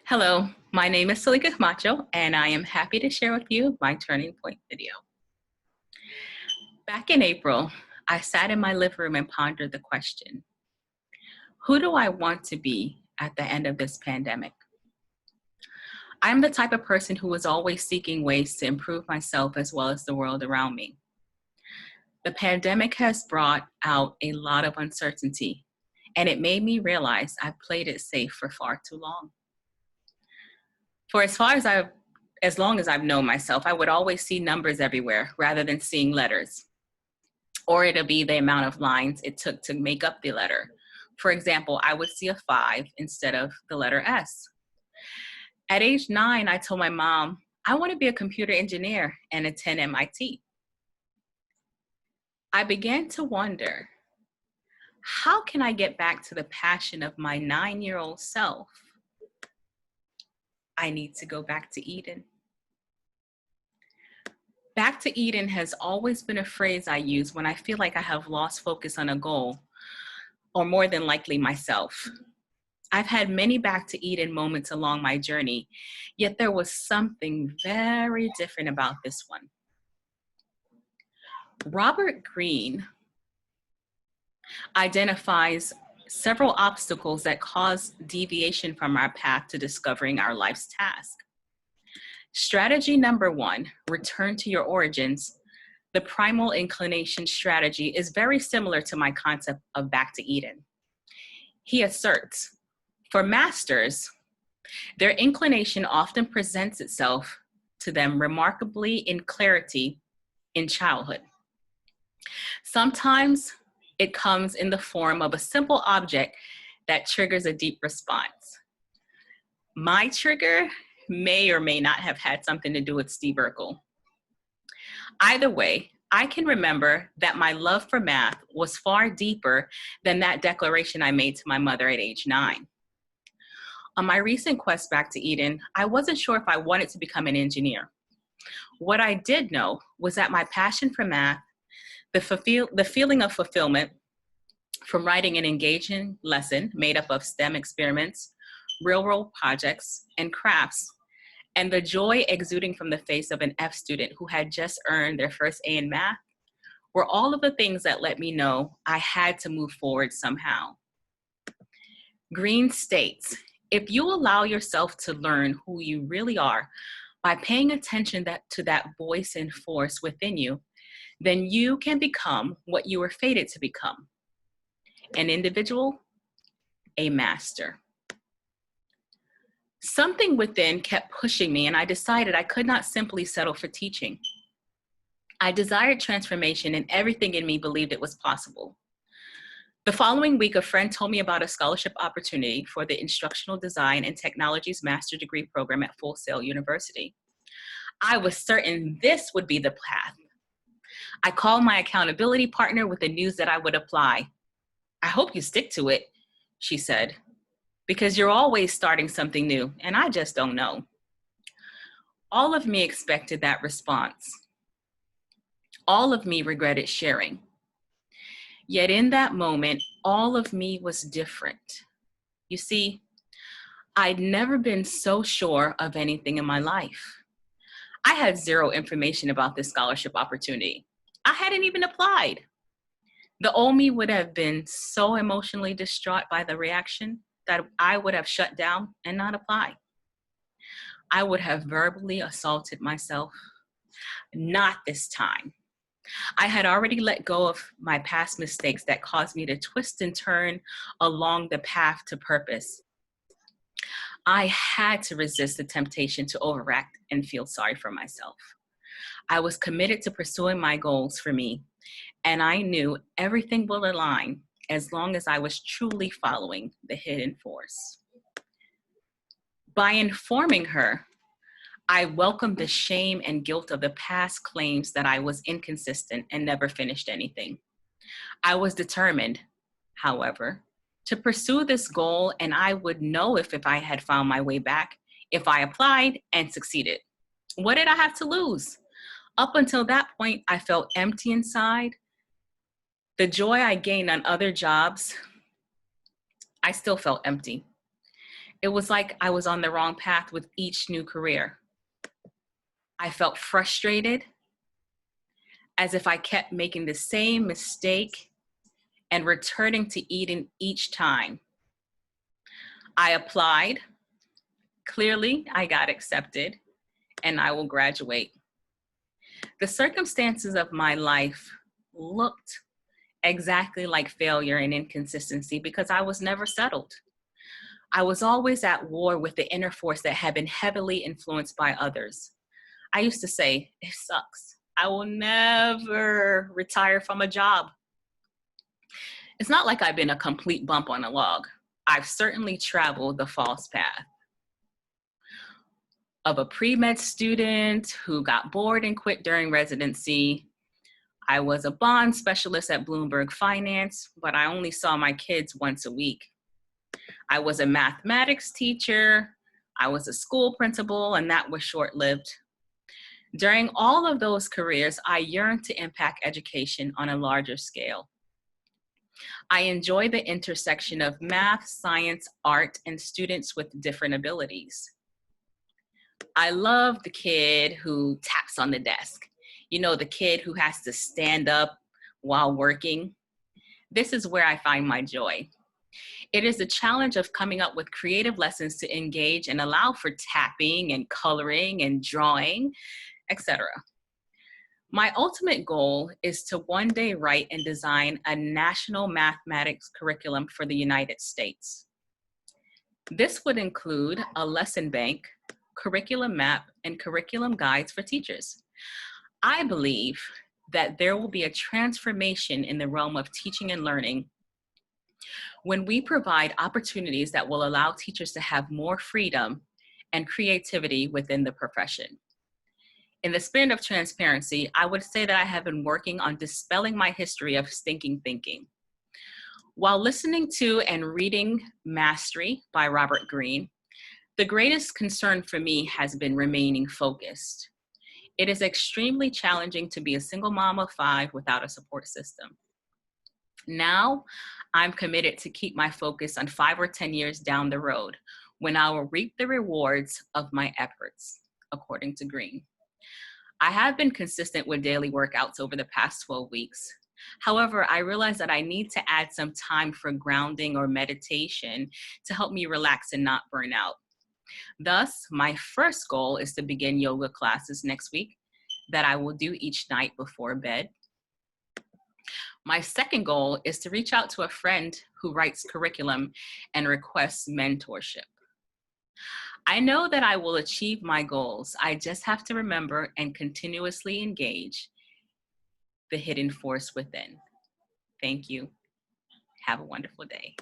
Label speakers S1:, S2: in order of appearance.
S1: Hello, my name is Salika Camacho, and I am happy to share with you my Turning Point video. Back in April, I sat in my living room and pondered the question, who do I want to be at the end of this pandemic? I'm the type of person who is always seeking ways to improve myself as well as the world around me. The pandemic has brought out a lot of uncertainty, and it made me realize I've played it safe for far too long. For as long as I've known myself, I would always see numbers everywhere rather than seeing letters. Or it'll be the amount of lines it took to make up the letter. For example, I would see a 5 instead of the letter S. At age 9, I told my mom, I want to be a computer engineer and attend MIT. I began to wonder, how can I get back to the passion of my 9-year-old self? I need to go back to Eden. Back to Eden has always been a phrase I use when I feel like I have lost focus on a goal, or more than likely myself. I've had many back to Eden moments along my journey, yet there was something very different about this one. Robert Greene identifies several obstacles that cause deviation from our path to discovering our life's task. Strategy number 1, return to your origins. The primal inclination strategy is very similar to my concept of back to Eden. He asserts, for masters, their inclination often presents itself to them remarkably in clarity in childhood. Sometimes it comes in the form of a simple object that triggers a deep response. My trigger may or may not have had something to do with Steve Urkel. Either way, I can remember that my love for math was far deeper than that declaration I made to my mother at age 9. On my recent quest back to Eden, I wasn't sure if I wanted to become an engineer. What I did know was that my passion for math, the feeling of fulfillment from writing an engaging lesson made up of STEM experiments, real-world projects, and crafts, and the joy exuding from the face of an F student who had just earned their first A in math were all of the things that let me know I had to move forward somehow. Greene states, if you allow yourself to learn who you really are by paying attention to that voice and force within you, then you can become what you were fated to become. An individual, a master. Something within kept pushing me, and I decided I could not simply settle for teaching. I desired transformation, and everything in me believed it was possible. The following week, a friend told me about a scholarship opportunity for the Instructional Design and Technologies Master Degree Program at Full Sail University. I was certain this would be the path. I called my accountability partner with the news that I would apply. I hope you stick to it, she said, because you're always starting something new, and I just don't know. All of me expected that response. All of me regretted sharing. Yet in that moment, all of me was different. You see, I'd never been so sure of anything in my life. I had zero information about this scholarship opportunity. I hadn't even applied. The old me would have been so emotionally distraught by the reaction that I would have shut down and not apply. I would have verbally assaulted myself. Not this time. I had already let go of my past mistakes that caused me to twist and turn along the path to purpose. I had to resist the temptation to overact and feel sorry for myself. I was committed to pursuing my goals for me, and I knew everything will align as long as I was truly following the hidden force. By informing her, I welcomed the shame and guilt of the past claims that I was inconsistent and never finished anything. I was determined, however, to pursue this goal, and I would know if I had found my way back, if I applied and succeeded. What did I have to lose? Up until that point, I felt empty inside. The joy I gained on other jobs, I still felt empty. It was like I was on the wrong path with each new career. I felt frustrated, as if I kept making the same mistake and returning to Eden each time. I applied. Clearly, I got accepted, and I will graduate. The circumstances of my life looked exactly like failure and inconsistency because I was never settled. I was always at war with the inner force that had been heavily influenced by others. I used to say, it sucks. I will never retire from a job. It's not like I've been a complete bump on a log. I've certainly traveled the false path of a pre-med student who got bored and quit during residency. I was a bond specialist at Bloomberg Finance, but I only saw my kids once a week. I was a mathematics teacher. I was a school principal, and that was short-lived. During all of those careers, I yearned to impact education on a larger scale. I enjoy the intersection of math, science, art, and students with different abilities. I love the kid who taps on the desk. You know, the kid who has to stand up while working. This is where I find my joy. It is the challenge of coming up with creative lessons to engage and allow for tapping and coloring and drawing, etc. My ultimate goal is to one day write and design a national mathematics curriculum for the United States. This would include a lesson bank, curriculum map, and curriculum guides for teachers. I believe that there will be a transformation in the realm of teaching and learning when we provide opportunities that will allow teachers to have more freedom and creativity within the profession. In the spirit of transparency, I would say that I have been working on dispelling my history of stinking thinking. While listening to and reading Mastery by Robert Greene, the greatest concern for me has been remaining focused. It is extremely challenging to be a single mom of 5 without a support system. Now, I'm committed to keep my focus on 5 or 10 years down the road when I will reap the rewards of my efforts, according to Greene. I have been consistent with daily workouts over the past 12 weeks. However, I realize that I need to add some time for grounding or meditation to help me relax and not burn out. Thus, my first goal is to begin yoga classes next week that I will do each night before bed. My second goal is to reach out to a friend who writes curriculum and requests mentorship. I know that I will achieve my goals. I just have to remember and continuously engage the hidden force within. Thank you. Have a wonderful day.